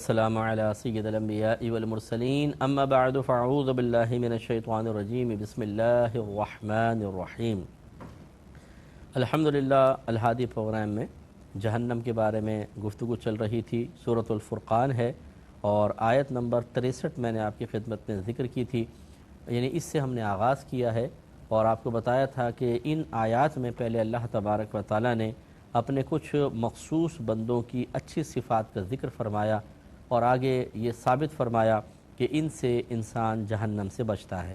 والسلام علی سید الانبیاء والمرسلین اما بعد فاعوذ باللہ من الشیطان الرجیم بسم اللہ الرحمن الرحیم۔ الحمدللہ الہادی پروگرام میں جہنم کے بارے میں گفتگو چل رہی تھی۔ سورۃ الفرقان ہے اور آیت نمبر 63 میں نے آپ کی خدمت میں ذکر کی تھی، یعنی اس سے ہم نے آغاز کیا ہے اور آپ کو بتایا تھا کہ ان آیات میں پہلے اللہ تبارک و تعالیٰ نے اپنے کچھ مخصوص بندوں کی اچھی صفات کا ذکر فرمایا اور آگے یہ ثابت فرمایا کہ ان سے انسان جہنم سے بچتا ہے،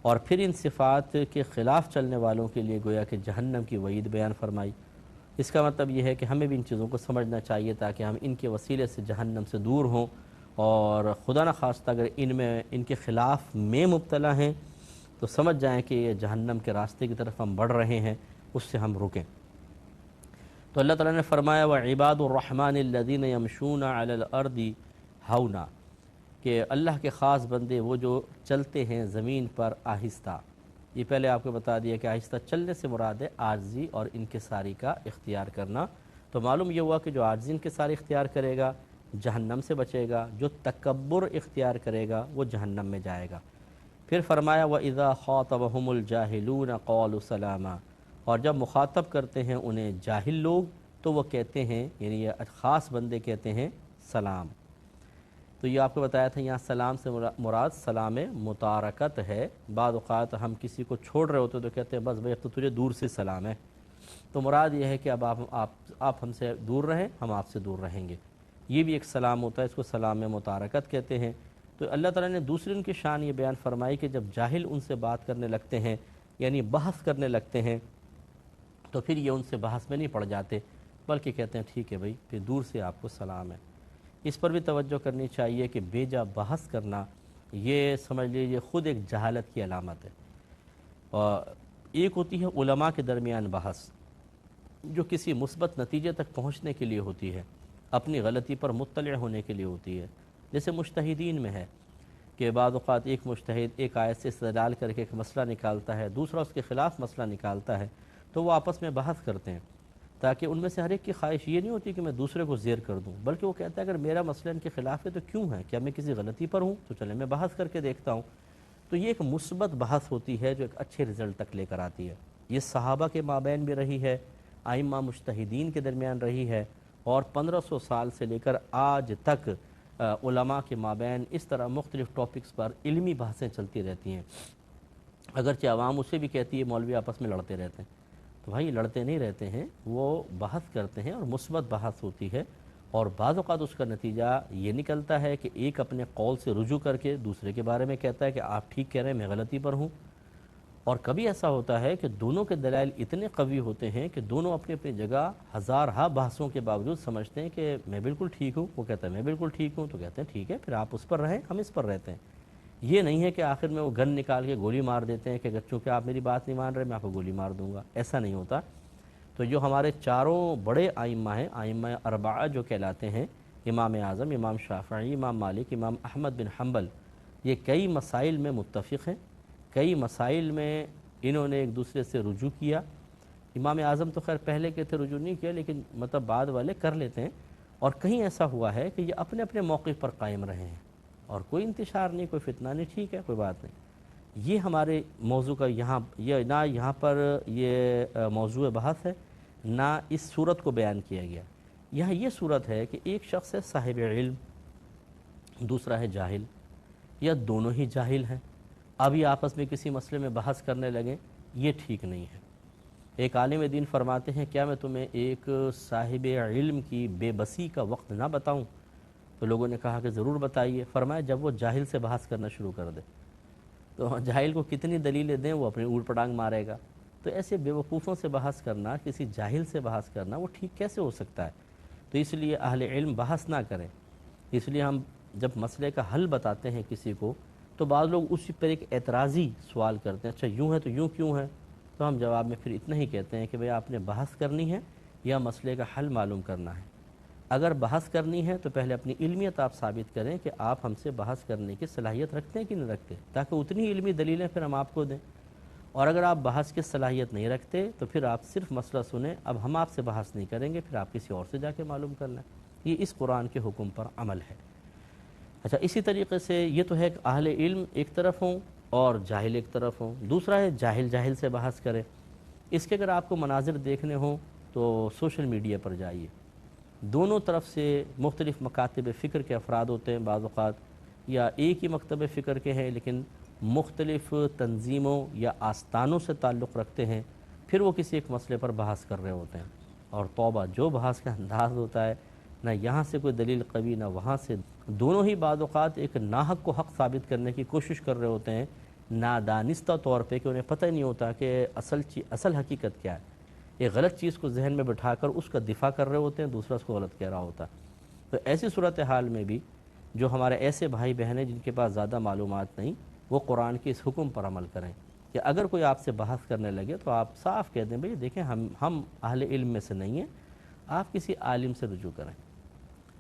اور پھر ان صفات کے خلاف چلنے والوں کے لیے گویا کہ جہنم کی وعید بیان فرمائی۔ اس کا مطلب یہ ہے کہ ہمیں بھی ان چیزوں کو سمجھنا چاہیے تاکہ ہم ان کے وسیلے سے جہنم سے دور ہوں، اور خدا نخواستہ اگر ان کے خلاف میں مبتلا ہیں تو سمجھ جائیں کہ یہ جہنم کے راستے کی طرف ہم بڑھ رہے ہیں، اس سے ہم رکیں۔ تو اللہ تعالیٰ نے فرمایا وَعِبَادُ الرَّحْمَنِ الَّذِينَ يَمْشُونَ عَلَى الْأَرْضِ هَوْنًا، کہ اللہ کے خاص بندے وہ جو چلتے ہیں زمین پر آہستہ۔ یہ پہلے آپ کو بتا دیا کہ آہستہ چلنے سے مراد ہے عاجزی اور انکساری کا اختیار کرنا۔ تو معلوم یہ ہوا کہ جو عاجزی انکساری اختیار کرے گا جہنم سے بچے گا، جو تکبر اختیار کرے گا وہ جہنم میں جائے گا۔ پھر فرمایا وَإِذَا خَاطَبَهُمُ الْجَاهِلُونَ قَالُوا سَلَامًا، اور جب مخاطب کرتے ہیں انہیں جاہل لوگ تو وہ کہتے ہیں، یعنی یہ خاص بندے کہتے ہیں سلام۔ تو یہ آپ کو بتایا تھا یہاں سلام سے مراد سلام متارکت ہے۔ بعض اوقات ہم کسی کو چھوڑ رہے ہوتے تو کہتے ہیں بس بھائی اب تو تجھے دور سے سلام ہے، تو مراد یہ ہے کہ اب آپ ہم سے دور رہیں، ہم آپ سے دور رہیں گے۔ یہ بھی ایک سلام ہوتا ہے، اس کو سلام متارکت کہتے ہیں۔ تو اللہ تعالیٰ نے دوسری ان کی شان یہ بیان فرمائی کہ جب جاہل ان سے بات کرنے لگتے ہیں، یعنی بحث کرنے لگتے ہیں، تو پھر یہ ان سے بحث میں نہیں پڑ جاتے بلکہ کہتے ہیں ٹھیک ہے بھائی، پھر دور سے آپ کو سلام ہے۔ اس پر بھی توجہ کرنی چاہیے کہ بے جا بحث کرنا یہ سمجھ لیجیے خود ایک جہالت کی علامت ہے۔ اور ایک ہوتی ہے علماء کے درمیان بحث جو کسی مثبت نتیجے تک پہنچنے کے لیے ہوتی ہے، اپنی غلطی پر مطلع ہونے کے لیے ہوتی ہے، جیسے مجتہدین میں ہے کہ بعض اوقات ایک مجتہد ایک آیت سے استدلال کر کے ایک مسئلہ نکالتا ہے، دوسرا اس کے خلاف مسئلہ نکالتا ہے، تو وہ آپس میں بحث کرتے ہیں تاکہ ان میں سے ہر ایک کی خواہش یہ نہیں ہوتی کہ میں دوسرے کو زیر کر دوں، بلکہ وہ کہتا ہے اگر میرا مسئلہ ان کے خلاف ہے تو کیوں ہے، کیا میں کسی غلطی پر ہوں، تو چلیں میں بحث کر کے دیکھتا ہوں۔ تو یہ ایک مثبت بحث ہوتی ہے جو ایک اچھے رزلٹ تک لے کر آتی ہے۔ یہ صحابہ کے مابین بھی رہی ہے، ائمہ مجتہدین کے درمیان رہی ہے، اور 1500 سال سے لے کر آج تک علماء کے مابین اس طرح مختلف ٹاپکس پر علمی بحثیں چلتی رہتی ہیں۔ اگرچہ عوام اسے بھی کہتی ہے مولوی آپس میں لڑتے رہتے ہیں، تو بھائی لڑتے نہیں رہتے ہیں، وہ بحث کرتے ہیں اور مثبت بحث ہوتی ہے، اور بعض اوقات اس کا نتیجہ یہ نکلتا ہے کہ ایک اپنے قول سے رجوع کر کے دوسرے کے بارے میں کہتا ہے کہ آپ ٹھیک کہہ رہے ہیں، میں غلطی پر ہوں۔ اور کبھی ایسا ہوتا ہے کہ دونوں کے دلائل اتنے قوی ہوتے ہیں کہ دونوں اپنی اپنی جگہ ہزارہا بحثوں کے باوجود سمجھتے ہیں کہ میں بالکل ٹھیک ہوں، وہ کہتا ہے میں بالکل ٹھیک ہوں، تو کہتے ہیں ٹھیک ہے پھر آپ اس پر رہیں، ہم اس پر رہتے ہیں۔ یہ نہیں ہے کہ آخر میں وہ گن نکال کے گولی مار دیتے ہیں کہ اگر چونکہ آپ میری بات نہیں مان رہے میں آپ کو گولی مار دوں گا، ایسا نہیں ہوتا۔ تو جو ہمارے چاروں بڑے ائمہ ہیں، ائمہ اربعہ جو کہلاتے ہیں، امام اعظم، امام شافعی، امام مالک، امام احمد بن حنبل، یہ کئی مسائل میں متفق ہیں، کئی مسائل میں انہوں نے ایک دوسرے سے رجوع کیا۔ امام اعظم تو خیر پہلے کے تھے، رجوع نہیں کیا، لیکن مطلب بعد والے کر لیتے ہیں، اور کہیں ایسا ہوا ہے کہ یہ اپنے اپنے موقف پر قائم رہے ہیں اور کوئی انتشار نہیں، کوئی فتنہ نہیں، ٹھیک ہے کوئی بات نہیں۔ یہ ہمارے موضوع کا یہاں پر یہ موضوع بحث ہے، نہ اس صورت کو بیان کیا گیا۔ یہاں یہ صورت ہے کہ ایک شخص ہے صاحب علم، دوسرا ہے جاہل، یا دونوں ہی جاہل ہیں، ابھی آپس میں کسی مسئلے میں بحث کرنے لگیں، یہ ٹھیک نہیں ہے۔ ایک عالم دین فرماتے ہیں کیا میں تمہیں ایک صاحب علم کی بے بسی کا وقت نہ بتاؤں؟ تو لوگوں نے کہا کہ ضرور بتائیے۔ فرمایا جب وہ جاہل سے بحث کرنا شروع کر دے تو جاہل کو کتنی دلیلیں دیں وہ اپنی اوٹ پٹانگ مارے گا۔ تو ایسے بے وقوفوں سے بحث کرنا، کسی جاہل سے بحث کرنا، وہ ٹھیک کیسے ہو سکتا ہے؟ تو اس لیے اہل علم بحث نہ کریں۔ اس لیے ہم جب مسئلے کا حل بتاتے ہیں کسی کو تو بعض لوگ اسی پر ایک اعتراضی سوال کرتے ہیں، اچھا یوں ہے تو یوں کیوں ہے؟ تو ہم جواب میں پھر اتنا ہی کہتے ہیں کہ بھئی آپ نے بحث کرنی ہے یا مسئلے کا حل معلوم کرنا ہے؟ اگر بحث کرنی ہے تو پہلے اپنی علمیت آپ ثابت کریں کہ آپ ہم سے بحث کرنے کی صلاحیت رکھتے ہیں کہ نہیں رکھتے، تاکہ اتنی علمی دلیلیں پھر ہم آپ کو دیں۔ اور اگر آپ بحث کی صلاحیت نہیں رکھتے تو پھر آپ صرف مسئلہ سنیں، اب ہم آپ سے بحث نہیں کریں گے، پھر آپ کسی اور سے جا کے معلوم کر لیں۔ یہ اس قرآن کے حکم پر عمل ہے۔ اچھا، اسی طریقے سے یہ تو ہے کہ اہل علم ایک طرف ہوں اور جاہل ایک طرف ہوں، دوسرا ہے جاہل جاہل سے بحث کرے۔ اس کے اگر آپ کو مناظر دیکھنے ہوں تو سوشل میڈیا پر جائیے، دونوں طرف سے مختلف مکاتب فکر کے افراد ہوتے ہیں، بعض اوقات یا ایک ہی مکتب فکر کے ہیں لیکن مختلف تنظیموں یا آستانوں سے تعلق رکھتے ہیں، پھر وہ کسی ایک مسئلے پر بحث کر رہے ہوتے ہیں، اور توبہ جو بحث کا انداز ہوتا ہے، نہ یہاں سے کوئی دلیل قوی نہ وہاں سے، دونوں ہی بعض اوقات ایک ناحق کو حق ثابت کرنے کی کوشش کر رہے ہوتے ہیں نادانستہ طور پہ، کہ انہیں پتہ ہی نہیں ہوتا کہ اصل حقیقت کیا ہے۔ ایک غلط چیز کو ذہن میں بٹھا کر اس کا دفاع کر رہے ہوتے ہیں، دوسرا اس کو غلط کہہ رہا ہوتا ہے۔ تو ایسی صورتحال میں بھی جو ہمارے ایسے بھائی بہن ہیں جن کے پاس زیادہ معلومات نہیں، وہ قرآن کے اس حکم پر عمل کریں کہ اگر کوئی آپ سے بحث کرنے لگے تو آپ صاف کہہ دیں بھئی دیکھیں ہم اہل علم میں سے نہیں ہیں، آپ کسی عالم سے رجوع کریں۔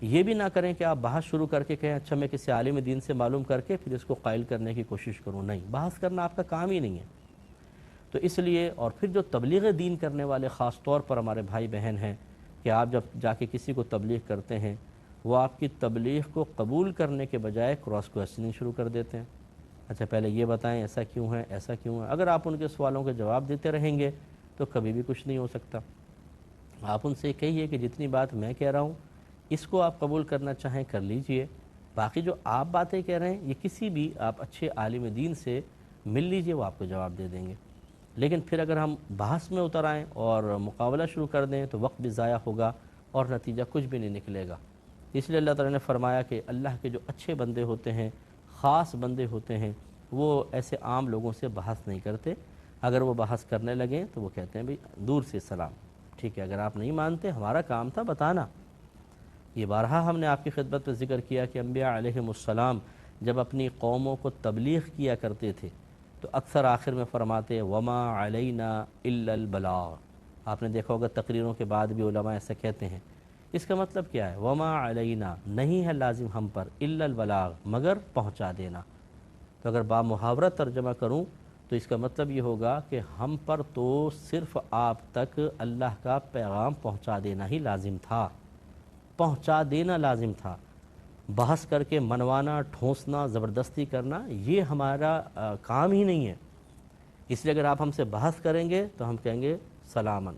یہ بھی نہ کریں کہ آپ بحث شروع کر کے کہیں اچھا میں کسی عالم دین سے معلوم کر کے پھر اس کو قائل کرنے کی کوشش کروں، نہیں، بحث کرنا آپ کا کام ہی نہیں ہے۔ تو اس لیے، اور پھر جو تبلیغ دین کرنے والے خاص طور پر ہمارے بھائی بہن ہیں، کہ آپ جب جا کے کسی کو تبلیغ کرتے ہیں، وہ آپ کی تبلیغ کو قبول کرنے کے بجائے کراس کوسچننگ شروع کر دیتے ہیں۔ اچھا پہلے یہ بتائیں ایسا کیوں ہے، ایسا کیوں ہے؟ اگر آپ ان کے سوالوں کے جواب دیتے رہیں گے تو کبھی بھی کچھ نہیں ہو سکتا۔ آپ ان سے کہیے کہ جتنی بات میں کہہ رہا ہوں اس کو آپ قبول کرنا چاہیں کر لیجئے، باقی جو آپ باتیں کہہ رہے ہیں یہ کسی بھی آپ اچھے عالم دین سے مل لیجئے، وہ آپ کو جواب دے دیں گے۔ لیکن پھر اگر ہم بحث میں اتر آئیں اور مقابلہ شروع کر دیں تو وقت بھی ضائع ہوگا اور نتیجہ کچھ بھی نہیں نکلے گا۔ اس لیے اللہ تعالیٰ نے فرمایا کہ اللہ کے جو اچھے بندے ہوتے ہیں، خاص بندے ہوتے ہیں، وہ ایسے عام لوگوں سے بحث نہیں کرتے۔ اگر وہ بحث کرنے لگیں تو وہ کہتے ہیں بھئی دور سے سلام، ٹھیک ہے، اگر آپ نہیں مانتے ہمارا کام تھا بتانا۔ یہ بارہا ہم نے آپ کی خدمت میں ذکر کیا کہ انبیاء علیہم السلام جب اپنی قوموں کو تبلیغ کیا کرتے تھے تو اکثر آخر میں فرماتے وما علینا الا البلاغ۔ آپ نے دیکھا ہوگا تقریروں کے بعد بھی علماء ایسا کہتے ہیں۔ اس کا مطلب کیا ہے؟ وما علینا، نہیں ہے لازم ہم پر، الا البلاغ، مگر پہنچا دینا۔ تو اگر با محاورہ ترجمہ کروں تو اس کا مطلب یہ ہوگا کہ ہم پر تو صرف آپ تک اللہ کا پیغام پہنچا دینا ہی لازم تھا، پہنچا دینا لازم تھا۔ بحث کر کے منوانا، ٹھونسنا، زبردستی کرنا یہ ہمارا کام ہی نہیں ہے۔ اس لیے اگر آپ ہم سے بحث کریں گے تو ہم کہیں گے سلامن،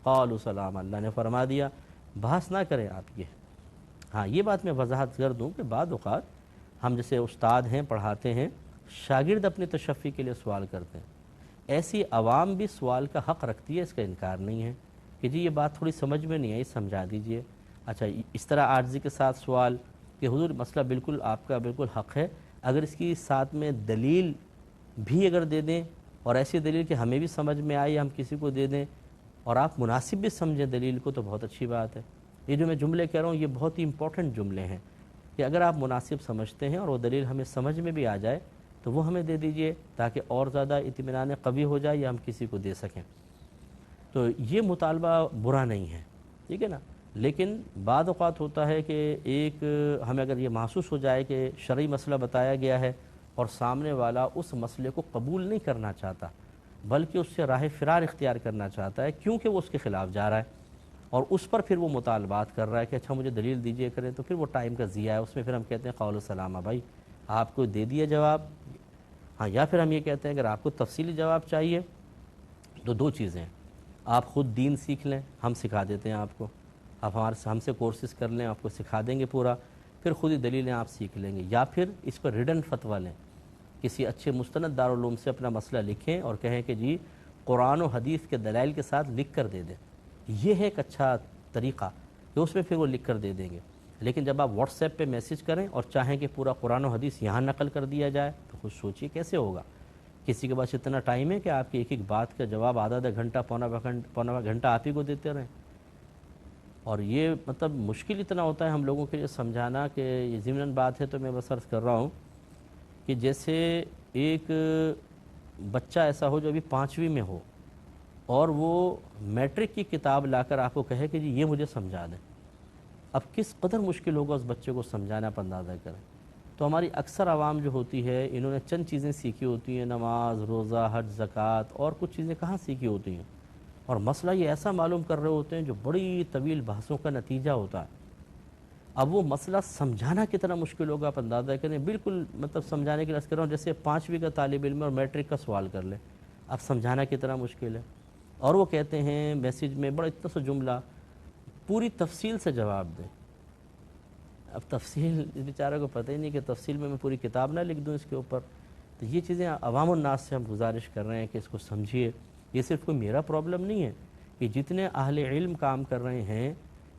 قالوا سلام، اللہ نے فرما دیا بحث نہ کریں آپ یہ۔ ہاں یہ بات میں وضاحت کر دوں کہ بعض اوقات ہم جیسے استاد ہیں پڑھاتے ہیں، شاگرد اپنی تشفی کے لیے سوال کرتے ہیں، ایسی عوام بھی سوال کا حق رکھتی ہے، اس کا انکار نہیں ہے کہ جی یہ بات تھوڑی سمجھ میں نہیں آئی، سمجھا دیجئے۔ اچھا اس طرح عاجزی کے ساتھ سوال کہ حضور مسئلہ بالکل آپ کا بالکل حق ہے، اگر اس کی ساتھ میں دلیل بھی اگر دے دیں، اور ایسی دلیل کہ ہمیں بھی سمجھ میں آئی، ہم کسی کو دے دیں اور آپ مناسب بھی سمجھیں دلیل کو، تو بہت اچھی بات ہے۔ یہ جو میں جملے کہہ رہا ہوں یہ بہت ہی امپورٹنٹ جملے ہیں کہ اگر آپ مناسب سمجھتے ہیں اور وہ دلیل ہمیں سمجھ میں بھی آ جائے تو وہ ہمیں دے دیجئے تاکہ اور زیادہ اطمینان قوی ہو جائے یا ہم کسی کو دے سکیں۔ تو یہ مطالبہ برا نہیں ہے، ٹھیک ہے نا، لیکن بعض اوقات ہوتا ہے کہ ایک ہمیں اگر یہ محسوس ہو جائے کہ شرعی مسئلہ بتایا گیا ہے اور سامنے والا اس مسئلے کو قبول نہیں کرنا چاہتا بلکہ اس سے راہ فرار اختیار کرنا چاہتا ہے کیونکہ وہ اس کے خلاف جا رہا ہے، اور اس پر پھر وہ مطالبات کر رہا ہے کہ اچھا مجھے دلیل دیجئے کریں، تو پھر وہ ٹائم کا ضیاع ہے، اس میں پھر ہم کہتے ہیں قول سلامہ، بھائی آپ کو دے دیا جواب۔ ہاں یا پھر ہم یہ کہتے ہیں اگر آپ کو تفصیلی جواب چاہیے تو دو چیزیں ہیں، آپ خود دین سیکھ لیں، ہم سکھا دیتے ہیں آپ کو، آپ ہم سے کورسز کر لیں، آپ کو سکھا دیں گے پورا، پھر خود ہی دلیلیں آپ سیکھ لیں گے، یا پھر اس پر ریڈن فتویٰ لیں، کسی اچھے مستند دارالعلوم سے اپنا مسئلہ لکھیں اور کہیں کہ جی قرآن و حدیث کے دلائل کے ساتھ لکھ کر دے دیں۔ یہ ہے ایک اچھا طریقہ کہ اس میں پھر وہ لکھ کر دے دیں گے۔ لیکن جب آپ واٹس ایپ پہ میسج کریں اور چاہیں کہ پورا قرآن و حدیث یہاں نقل کر دیا جائے تو خود سوچیے کیسے ہوگا۔ کسی کے پاس اتنا ٹائم ہے کہ آپ کی ایک ایک بات کا جواب آدھا گھنٹہ پونا گھنٹہ آپ ہی کو دیتے رہیں؟ اور یہ مطلب مشکل اتنا ہوتا ہے ہم لوگوں کے لیے سمجھانا کہ یہ ضمناً بات ہے تو میں بس عرض کر رہا ہوں کہ جیسے ایک بچہ ایسا ہو جو ابھی 5ویں میں ہو اور وہ میٹرک کی کتاب لا کر آپ کو کہے کہ جی یہ مجھے سمجھا دیں، اب کس قدر مشکل ہوگا اس بچے کو سمجھانا، آپ اندازہ کریں۔ تو ہماری اکثر عوام جو ہوتی ہے انہوں نے چند چیزیں سیکھی ہوتی ہیں، نماز، روزہ، حج، زکوٰۃ، اور کچھ چیزیں کہاں سیکھی ہوتی ہیں، اور مسئلہ یہ ایسا معلوم کر رہے ہوتے ہیں جو بڑی طویل بحثوں کا نتیجہ ہوتا ہے۔ اب وہ مسئلہ سمجھانا کتنا مشکل ہوگا آپ اندازہ کریں، بالکل مطلب سمجھانے کے لیے عرض کر رہا ہوں جیسے 5ویں کا طالب علم اور میٹرک کا سوال کر لیں، اب سمجھانا کتنا مشکل ہے۔ اور وہ کہتے ہیں میسیج میں بڑا اتنا سا جملہ پوری تفصیل سے جواب دیں۔ اب تفصیل اس بیچارے کو پتہ ہی نہیں کہ تفصیل میں پوری کتاب نہ لکھ دوں اس کے اوپر۔ تو یہ چیزیں عوام الناس سے ہم گزارش کر رہے ہیں کہ اس کو سمجھیے۔ یہ صرف کوئی میرا پرابلم نہیں ہے کہ جتنے اہل علم کام کر رہے ہیں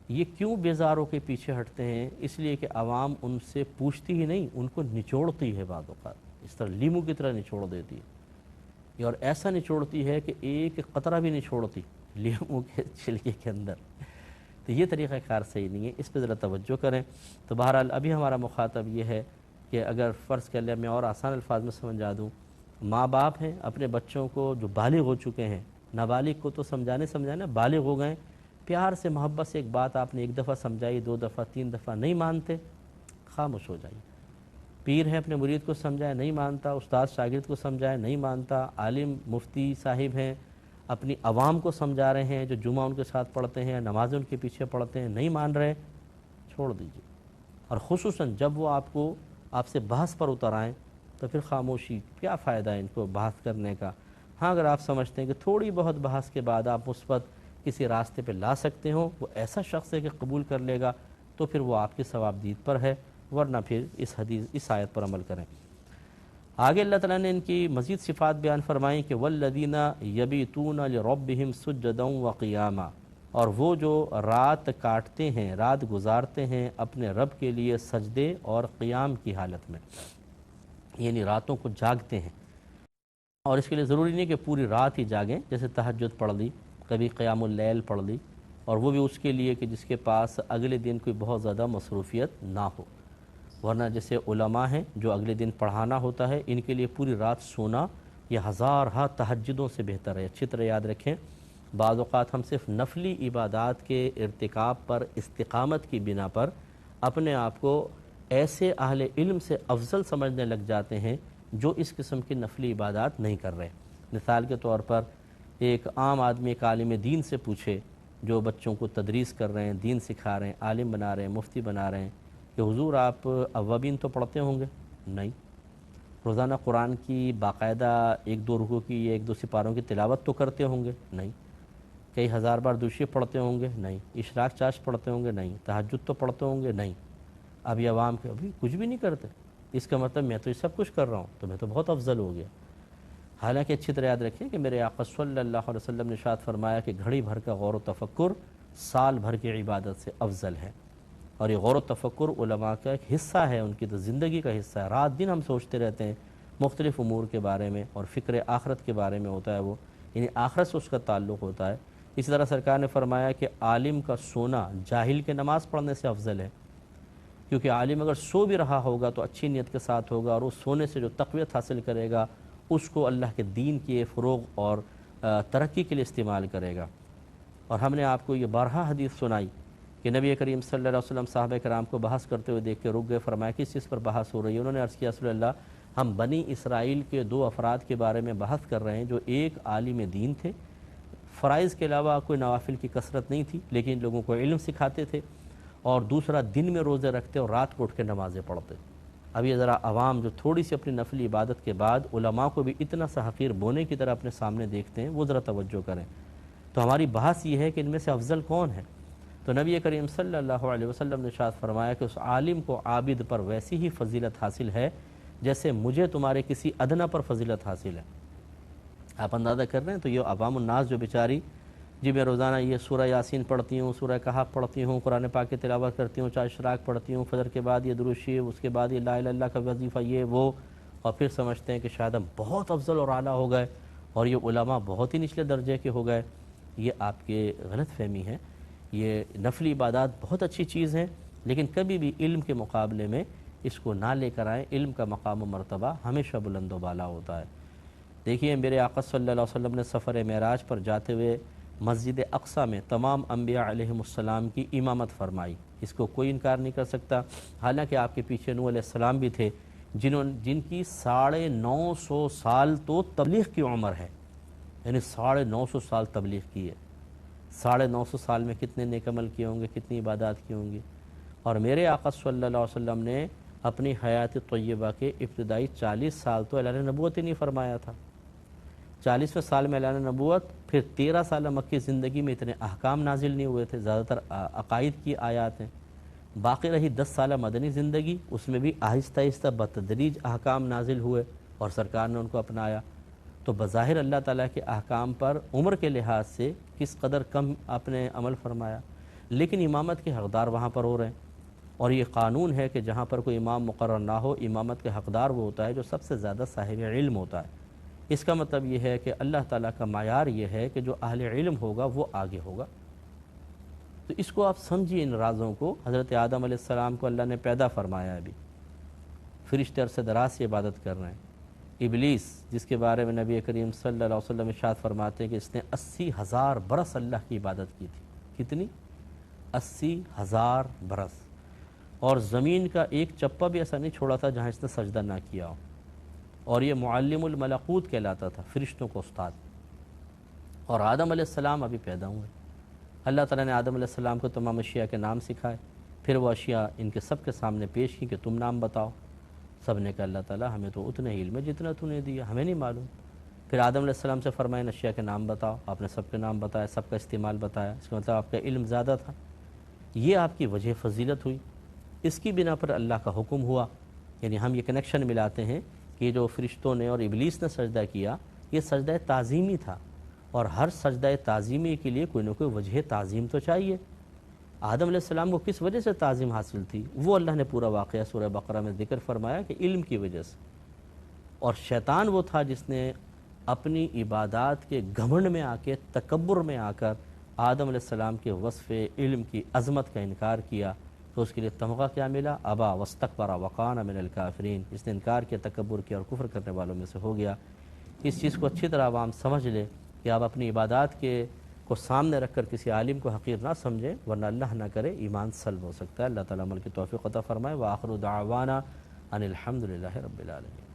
یہ کیوں بیزاروں کے پیچھے ہٹتے ہیں، اس لیے کہ عوام ان سے پوچھتی ہی نہیں، ان کو نچوڑتی ہے بعض اوقات، اس طرح لیمو کی طرح نچوڑ دیتی ہے، اور ایسا نچوڑتی ہے کہ ایک قطرہ بھی نہیں چھوڑتی لیمو کے چھلکے کے اندر۔ تو یہ طریقہ کار صحیح نہیں ہے، اس پہ ذرا توجہ کریں۔ تو بہرحال ابھی ہمارا مخاطب یہ ہے کہ اگر فرض کر لیا، میں اور آسان الفاظ میں سمجھا دوں، ماں باپ ہیں اپنے بچوں کو جو بالغ ہو چکے ہیں، نابالغ کو تو سمجھانے بالغ ہو گئے، پیار سے محبت سے ایک بات آپ نے ایک دفعہ سمجھائی، 2 دفعہ 3 دفعہ نہیں مانتے، خاموش ہو جائیے۔ پیر ہے اپنے مرید کو سمجھائے نہیں مانتا، استاد شاگرد کو سمجھائے نہیں مانتا، عالم مفتی صاحب ہیں اپنی عوام کو سمجھا رہے ہیں جو جمعہ ان کے ساتھ پڑھتے ہیں، نمازیں ان کے پیچھے پڑھتے ہیں، نہیں مان رہے، چھوڑ دیجیے۔ اور خصوصاً جب وہ آپ سے بحث پر اتر آئیں تو پھر خاموشی، کیا فائدہ ہے ان کو بحث کرنے کا۔ ہاں اگر آپ سمجھتے ہیں کہ تھوڑی بہت بحث کے بعد آپ مثبت کسی راستے پہ لا سکتے ہوں، وہ ایسا شخص ہے کہ قبول کر لے گا، تو پھر وہ آپ کی ثواب دید پر ہے، ورنہ پھر اس آیت پر عمل کریں۔ آگے اللہ تعالیٰ نے ان کی مزید صفات بیان فرمائیں کہ والذین یبیتون لربہم سجدا وقیاما، اور وہ جو رات کاٹتے ہیں، رات گزارتے ہیں اپنے رب کے لیے سجدے اور قیام کی حالت میں، یعنی راتوں کو جاگتے ہیں۔ اور اس کے لیے ضروری نہیں کہ پوری رات ہی جاگیں، جیسے تہجد پڑھ لی، کبھی قیام اللیل پڑھ لی، اور وہ بھی اس کے لیے کہ جس کے پاس اگلے دن کوئی بہت زیادہ مصروفیت نہ ہو، ورنہ جیسے علماء ہیں جو اگلے دن پڑھانا ہوتا ہے، ان کے لیے پوری رات سونا یہ ہزارہا تہجدوں سے بہتر ہے۔ اچھی طرح یاد رکھیں، بعض اوقات ہم صرف نفلی عبادات کے ارتکاب پر استقامت کی بنا پر اپنے آپ کو ایسے اہل علم سے افضل سمجھنے لگ جاتے ہیں جو اس قسم کی نفلی عبادات نہیں کر رہے۔ مثال کے طور پر ایک عام آدمی ایک عالم دین سے پوچھے جو بچوں کو تدریس کر رہے ہیں، دین سکھا رہے ہیں، عالم بنا رہے ہیں، مفتی بنا رہے ہیں، کہ حضور آپ اوابین تو پڑھتے ہوں گے؟ نہیں۔ روزانہ قرآن کی باقاعدہ 1-2 رکوع کی 1-2 سپاروں کی تلاوت تو کرتے ہوں گے؟ نہیں۔ کئی ہزار بار دوشی پڑھتے ہوں گے؟ نہیں۔ اشراق چاش پڑھتے ہوں گے؟ نہیں۔ تہجد تو پڑھتے ہوں گے؟ نہیں۔ اب یہ عوام کے ابھی کچھ بھی نہیں کرتے، اس کا مطلب میں تو یہ سب کچھ کر رہا ہوں تو میں تو بہت افضل ہو گیا۔ حالانکہ اچھی طرح یاد رکھیں کہ میرے آقا صلی اللہ علیہ وسلم نے ارشاد فرمایا کہ گھڑی بھر کا غور و تفکر سال بھر کی عبادت سے افضل ہے، اور یہ غور و تفکر علماء کا ایک حصہ ہے، ان کی تو زندگی کا حصہ ہے۔ رات دن ہم سوچتے رہتے ہیں مختلف امور کے بارے میں، اور فکر آخرت کے بارے میں ہوتا ہے وہ، یعنی آخرت سے اس کا تعلق ہوتا ہے۔ اسی طرح سرکار نے فرمایا کہ عالم کا سونا جاہل کے نماز پڑھنے سے افضل ہے، کیونکہ عالم اگر سو بھی رہا ہوگا تو اچھی نیت کے ساتھ ہوگا، اور اس سونے سے جو تقویت حاصل کرے گا اس کو اللہ کے دین کے فروغ اور ترقی کے لیے استعمال کرے گا۔ اور ہم نے آپ کو یہ بارہا حدیث سنائی کہ نبی کریم صلی اللہ علیہ وسلم صحابہ کرام کو بحث کرتے ہوئے دیکھ کے رک گئے، فرمایا کس چیز پر بحث ہو رہی ہے؟ انہوں نے عرض کیا رسول اللہ، ہم بنی اسرائیل کے 2 افراد کے بارے میں بحث کر رہے ہیں جو ایک عالم دین تھے، فرائض کے علاوہ کوئی نوافل کی کثرت نہیں تھی لیکن لوگوں کو علم سکھاتے تھے، اور دوسرا دن میں روزے رکھتے اور رات کو اٹھ کے نمازیں پڑھتے۔ اب یہ ذرا عوام جو تھوڑی سی اپنی نفلی عبادت کے بعد علماء کو بھی اتنا سا حقیر بونے کی طرح اپنے سامنے دیکھتے ہیں، وہ ذرا توجہ کریں۔ تو ہماری بحث یہ ہے کہ ان میں سے افضل کون ہے؟ تو نبی کریم صلی اللہ علیہ وسلم نے ارشاد فرمایا کہ اس عالم کو عابد پر ویسی ہی فضیلت حاصل ہے جیسے مجھے تمہارے کسی ادنا پر فضیلت حاصل ہے۔ آپ اندازہ کر رہے ہیں؟ تو یہ عوام الناس جو بیچاری، جی میں روزانہ یہ سورہ یاسین پڑھتی ہوں، سورہ کہف پڑھتی ہوں، قرآن پاک کی تلاوت کرتی ہوں، 4 اشراق پڑھتی ہوں، فجر کے بعد یہ درود شریف، اس کے بعد یہ لا الہ الا اللہ کا وظیفہ، یہ وہ، اور پھر سمجھتے ہیں کہ شاید ہم بہت افضل اور اعلیٰ ہو گئے اور یہ علماء بہت ہی نچلے درجے کے ہو گئے۔ یہ آپ کے غلط فہمی ہے۔ یہ نفلی عبادات بہت اچھی چیز ہیں، لیکن کبھی بھی علم کے مقابلے میں اس کو نہ لے کر آئیں۔ علم کا مقام و مرتبہ ہمیشہ بلند و بالا ہوتا ہے۔ دیکھیے میرے آقا صلی اللہ علیہ وسلم نے سفر معراج پر جاتے ہوئے مسجد اقصیٰ میں تمام انبیاء علیہم السلام کی امامت فرمائی، اس کو کوئی انکار نہیں کر سکتا۔ حالانکہ آپ کے پیچھے نوح علیہ السلام بھی تھے جن کی 950 سال تو تبلیغ کی عمر ہے، یعنی 950 سال تبلیغ کی ہے۔ 950 سال میں کتنے نیک عمل کیے ہوں گے، کتنی عبادات کی ہوں گی۔ اور میرے آقا صلی اللہ علیہ وسلم نے اپنی حیات طیبہ کے ابتدائی 40 سال تو اعلان نبوت ہی نہیں فرمایا تھا۔ 40ویں سال میں اعلان نبوت، پھر 13 سالہ مکی زندگی میں اتنے احکام نازل نہیں ہوئے تھے، زیادہ تر عقائد کی آیات ہیں۔ باقی رہی 10 سالہ مدنی زندگی، اس میں بھی آہستہ آہستہ بتدریج احکام نازل ہوئے اور سرکار نے ان کو اپنایا۔ تو بظاہر اللہ تعالیٰ کے احکام پر عمر کے لحاظ سے کس قدر کم آپ نے عمل فرمایا، لیکن امامت کے حقدار وہاں پر ہو رہے ہیں۔ اور یہ قانون ہے کہ جہاں پر کوئی امام مقرر نہ ہو، امامت کے حقدار وہ ہوتا ہے جو سب سے زیادہ صاحب علم ہوتا ہے۔ اس کا مطلب یہ ہے کہ اللہ تعالیٰ کا معیار یہ ہے کہ جو اہل علم ہوگا وہ آگے ہوگا۔ تو اس کو آپ سمجھیے، ان رازوں کو۔ حضرت آدم علیہ السلام کو اللہ نے پیدا فرمایا، ابھی فرشتے عرصہ دراز سے عبادت کر رہے ہیں۔ ابلیس، جس کے بارے میں نبی کریم صلی اللہ علیہ وسلم ارشاد فرماتے ہیں کہ اس نے 80,000 برس اللہ کی عبادت کی تھی۔ کتنی؟ 80,000 برس۔ اور زمین کا ایک چپا بھی ایسا نہیں چھوڑا تھا جہاں اس نے سجدہ نہ کیا ہو۔ اور یہ معلم الملکوت کہلاتا تھا، فرشتوں کو استاد۔ اور آدم علیہ السلام ابھی پیدا ہوئے۔ اللہ تعالیٰ نے آدم علیہ السلام کو تمام اشیاء کے نام سکھائے، پھر وہ اشیاء ان کے سب کے سامنے پیش کی کہ تم نام بتاؤ۔ سب نے کہا اللہ تعالیٰ ہمیں تو اتنے ہی علم ہے جتنا تو نے دیا، ہمیں نہیں معلوم۔ پھر آدم علیہ السلام سے فرمایا اشیاء کے نام بتاؤ، آپ نے سب کے نام بتایا، سب کا استعمال بتایا، اس کا مطلب آپ کا علم زیادہ تھا۔ یہ آپ کی وجہ فضیلت ہوئی، اس کی بنا پر اللہ کا حکم ہوا۔ یعنی ہم یہ کنیکشن ملاتے ہیں کہ جو فرشتوں نے اور ابلیس نے سجدہ کیا، یہ سجدہ تعظیمی تھا، اور ہر سجدہ تعظیمی کے لیے کوئی نہ کوئی وجہ تعظیم تو چاہیے۔ آدم علیہ السلام کو کس وجہ سے تعظیم حاصل تھی، وہ اللہ نے پورا واقعہ سورہ بقرہ میں ذکر فرمایا کہ علم کی وجہ سے۔ اور شیطان وہ تھا جس نے اپنی عبادات کے گھمنڈ میں آ کے، تکبر میں آ کر آدم علیہ السلام کے وصف علم کی عظمت کا انکار کیا، تو اس کے لیے تمغہ کیا ملا؟ ابا واستکبر وکان من الکافرین۔ اس نے انکار کیا، تکبر کیا اور کفر کرنے والوں میں سے ہو گیا۔ اس چیز کو اچھی طرح عوام سمجھ لے کہ آپ اپنی عبادات کو سامنے رکھ کر کسی عالم کو حقیر نہ سمجھیں، ورنہ اللہ نہ کرے ایمان سلب ہو سکتا ہے۔ اللہ تعالیٰ عمل کی توفیق عطا فرمائے۔ وآخر دعوانا ان الحمد للہ رب العالمین۔